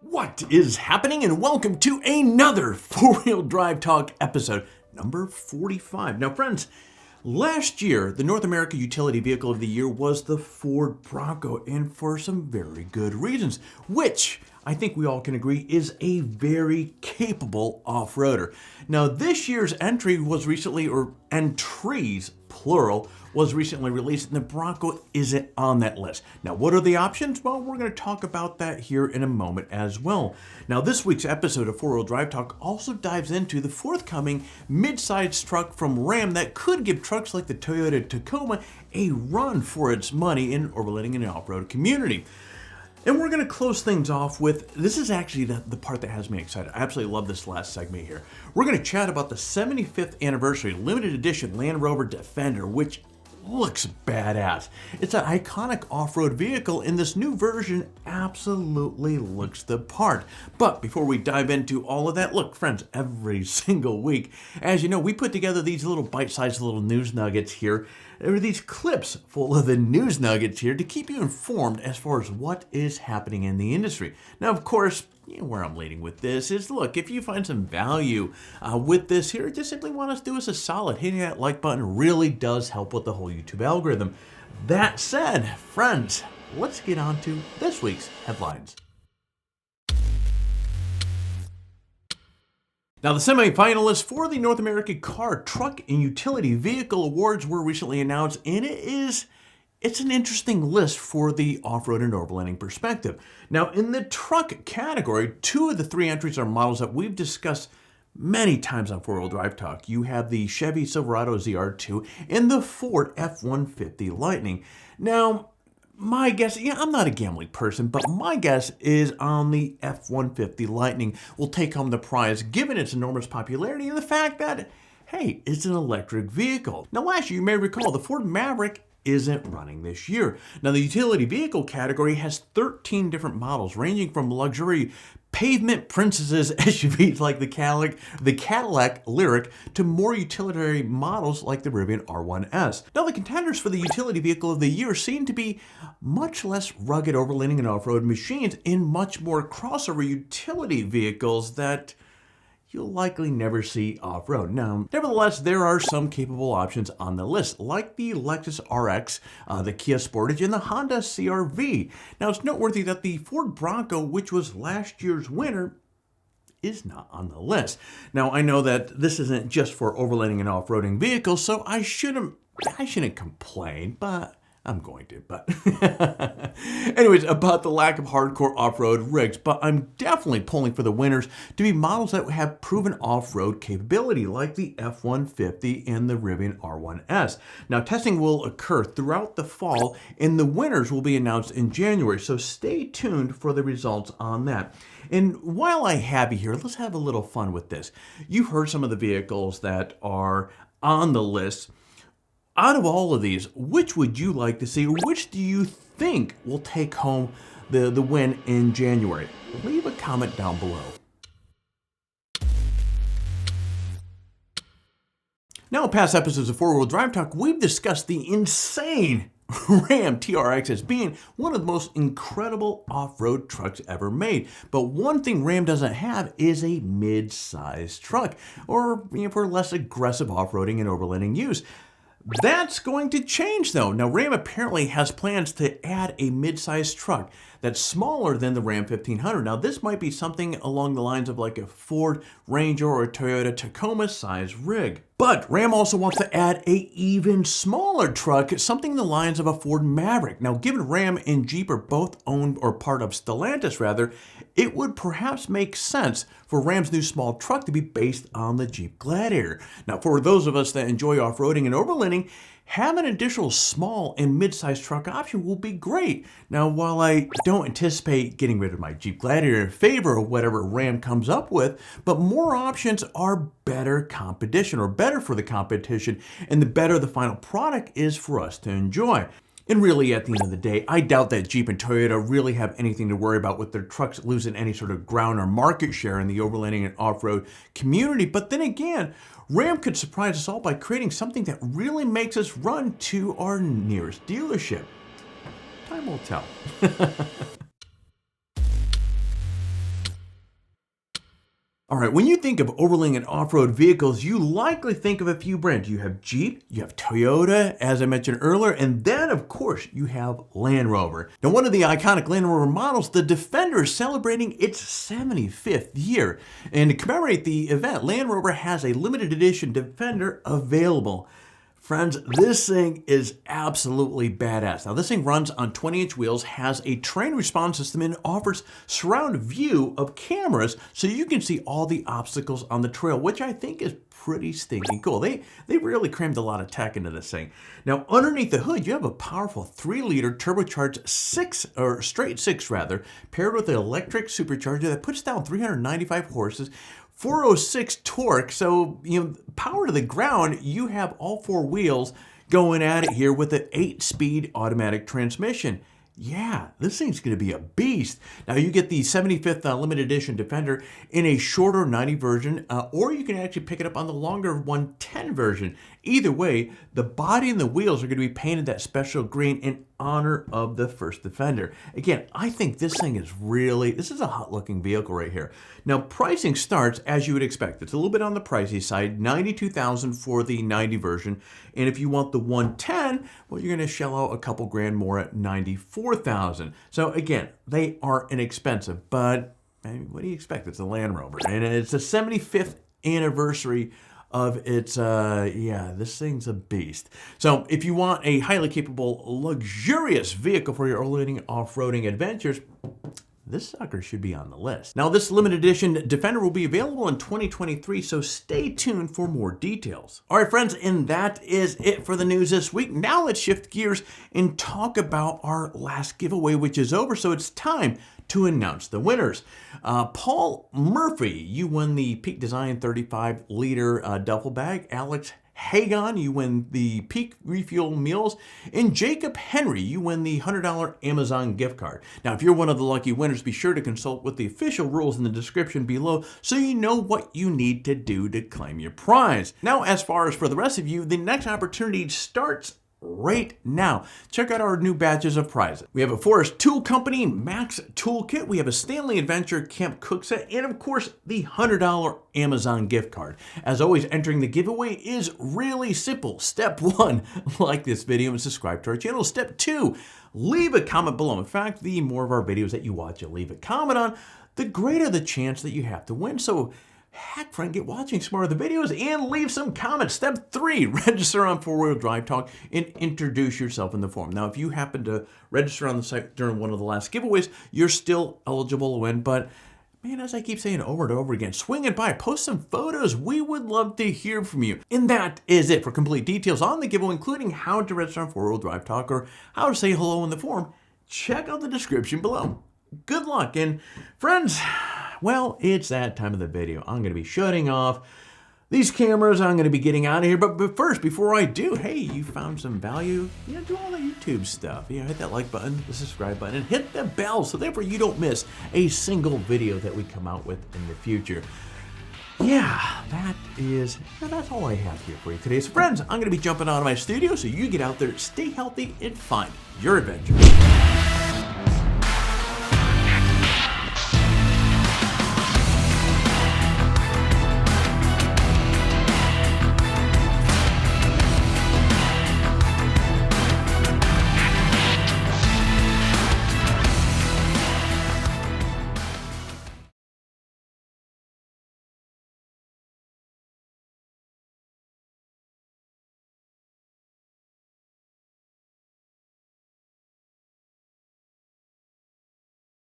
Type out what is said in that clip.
What is happening, and welcome to another four-wheel drive talk episode number 45. Now friends, last year the North America Utility Vehicle of the Year was the Ford Bronco, and for some very good reasons, which I think we all can agree is a very capable off-roader. Now this year's entry was recently, or entries plural, was recently released, and the Bronco isn't on that list. Now, what are the options? Well, we're going to talk about that here in a moment as well. Now, this week's episode of Four Wheel Drive Talk also dives into the forthcoming mid-size truck from Ram that could give trucks like the Toyota Tacoma a run for its money in overlanding and off-road community. And we're going to close things off with, this is actually the part that has me excited. I absolutely love this last segment here. We're going to chat about the 75th anniversary limited edition Land Rover Defender, which looks badass. It's an iconic off-road vehicle, and this new version absolutely looks the part. But before we dive into all of that, look, friends, every single week, as you know, we put together these little bite-sized little news nuggets here. There are these clips full of the news nuggets here to keep you informed as far as what is happening in the industry. Now, of course, where I'm leading with this is, look, if you find some value with this here, just simply want us to do us a solid. Hitting that like button really does help with the whole YouTube algorithm. That said, friends, let's get on to this week's headlines. Now, the semifinalists for the North American Car, Truck, and Utility Vehicle Awards were recently announced, and it's an interesting list for the off-road and overlanding perspective. Now, in the truck category, two of the three entries are models that we've discussed many times on Four Wheel Drive Talk. You have the Chevy Silverado ZR2 and the Ford F-150 Lightning. Now, my guess, I'm not a gambling person, but my guess is on the F-150 Lightning will take home the prize given its enormous popularity and the fact that, hey, it's an electric vehicle. Now, last year, you may recall, the Ford Maverick isn't running this year. Now, the utility vehicle category has 13 different models ranging from luxury pavement princesses SUVs like the Cadillac Lyriq to more utilitarian models like the Rivian R1S. Now, the contenders for the utility vehicle of the year seem to be much less rugged overlanding and off-road machines and much more crossover utility vehicles that you'll likely never see off-road. Now, nevertheless, there are some capable options on the list, like the Lexus RX, the Kia Sportage, and the Honda CR-V. Now, it's noteworthy that the Ford Bronco, which was last year's winner, is not on the list. Now, I know that this isn't just for overlanding and off-roading vehicles, so I shouldn't complain, but I'm going to, but anyways, about the lack of hardcore off-road rigs, but I'm definitely pulling for the winners to be models that have proven off-road capability, like the F-150 and the Rivian R1S. Now, testing will occur throughout the fall, and the winners will be announced in January, so stay tuned for the results on that. And while I have you here, let's have a little fun with this. You've heard some of the vehicles that are on the list. Out of all of these, which would you like to see, or which do you think will take home the win in January? Leave a comment down below. Now, in past episodes of Four Wheel Drive Talk, we've discussed the insane Ram TRX as being one of the most incredible off-road trucks ever made. But one thing Ram doesn't have is a mid-sized truck, or for less aggressive off-roading and overlanding use. That's going to change though. Now, Ram apparently has plans to add a mid-sized truck that's smaller than the Ram 1500. Now, this might be something along the lines of like a Ford Ranger or a Toyota Tacoma size rig. But Ram also wants to add a even smaller truck, something in the lines of a Ford Maverick. Now, given Ram and Jeep are both owned or part of Stellantis rather, it would perhaps make sense for Ram's new small truck to be based on the Jeep Gladiator. Now, for those of us that enjoy off-roading and overlanding, having an additional small and mid-sized truck option will be great. Now, while I don't anticipate getting rid of my Jeep Gladiator in favor of whatever Ram comes up with, but more options are better competition, or better for the competition, and the better the final product is for us to enjoy. And really, at the end of the day, I doubt that Jeep and Toyota really have anything to worry about with their trucks losing any sort of ground or market share in the overlanding and off-road community. But then again, Ram could surprise us all by creating something that really makes us run to our nearest dealership. Time will tell. All right, when you think of overlanding and off-road vehicles, you likely think of a few brands. You have Jeep, you have Toyota, as I mentioned earlier, and then, of course, you have Land Rover. Now, one of the iconic Land Rover models, the Defender, is celebrating its 75th year. And to commemorate the event, Land Rover has a limited edition Defender available. Friends, this thing is absolutely badass. Now, this thing runs on 20-inch wheels, has a train response system, and offers surround view of cameras so you can see all the obstacles on the trail, which I think is pretty stinking cool. They really crammed a lot of tech into this thing. Now, underneath the hood, you have a powerful 3-liter turbocharged straight six, paired with an electric supercharger that puts down 395 horses, 406 torque, so power to the ground. You have all 4 wheels going at it here with an 8-speed automatic transmission. Yeah, this thing's going to be a beast. Now, you get the 75th limited edition Defender in a shorter 90 version, or you can actually pick it up on the longer 110 version. Either way, the body and the wheels are going to be painted that special green in honor of the first Defender. Again, I think this thing is this is a hot looking vehicle right here. Now, pricing starts as you would expect. It's a little bit on the pricey side, $92,000 for the 90 version. And if you want the 110, well, you're going to shell out a couple grand more at $94,000. So again, they are inexpensive, but what do you expect? It's a Land Rover, and it's the 75th anniversary of its, this thing's a beast. So if you want a highly capable, luxurious vehicle for your overlanding off-roading adventures, this sucker should be on the list. Now, this limited edition Defender will be available in 2023, so stay tuned for more details. All right, friends, and that is it for the news this week. Now let's shift gears and talk about our last giveaway, which is over, so it's time to announce the winners. Paul Murphy, you won the Peak Design 35-liter duffel bag. Alex Hagon, you win the Peak Refuel Meals. And Jacob Henry, you win the $100 Amazon gift card. Now, if you're one of the lucky winners, be sure to consult with the official rules in the description below so you know what you need to do to claim your prize. Now, as far as for the rest of you, the next opportunity starts right now. Check out our new batches of prizes. We have a Forest Tool Company Max Toolkit, we have a Stanley Adventure Camp Cook Set, and of course the $100 Amazon gift card. As always, entering the giveaway is really simple. Step 1, like this video and subscribe to our channel. Step 2, leave a comment below. In fact, the more of our videos that you watch and leave a comment on, the greater the chance that you have to win. So heck, friend, get watching some more of the videos and leave some comments. Step 3, register on 4-Wheel Drive Talk and introduce yourself in the forum. Now, if you happen to register on the site during one of the last giveaways, you're still eligible to win. But man, as I keep saying over and over again, swing it by, post some photos. We would love to hear from you. And that is it. For complete details on the giveaway, including how to register on 4-Wheel Drive Talk or how to say hello in the forum, check out the description below. Good luck, and friends, well, it's that time of the video. I'm going to be shutting off these cameras. I'm going to be getting out of here. But first, before I do, hey, you found some value, do all the YouTube stuff. Hit that like button, the subscribe button, and hit the bell so therefore you don't miss a single video that we come out with in the future. Yeah, that's all I have here for you today. So friends, I'm going to be jumping out of my studio, so you get out there, stay healthy, and find your adventure.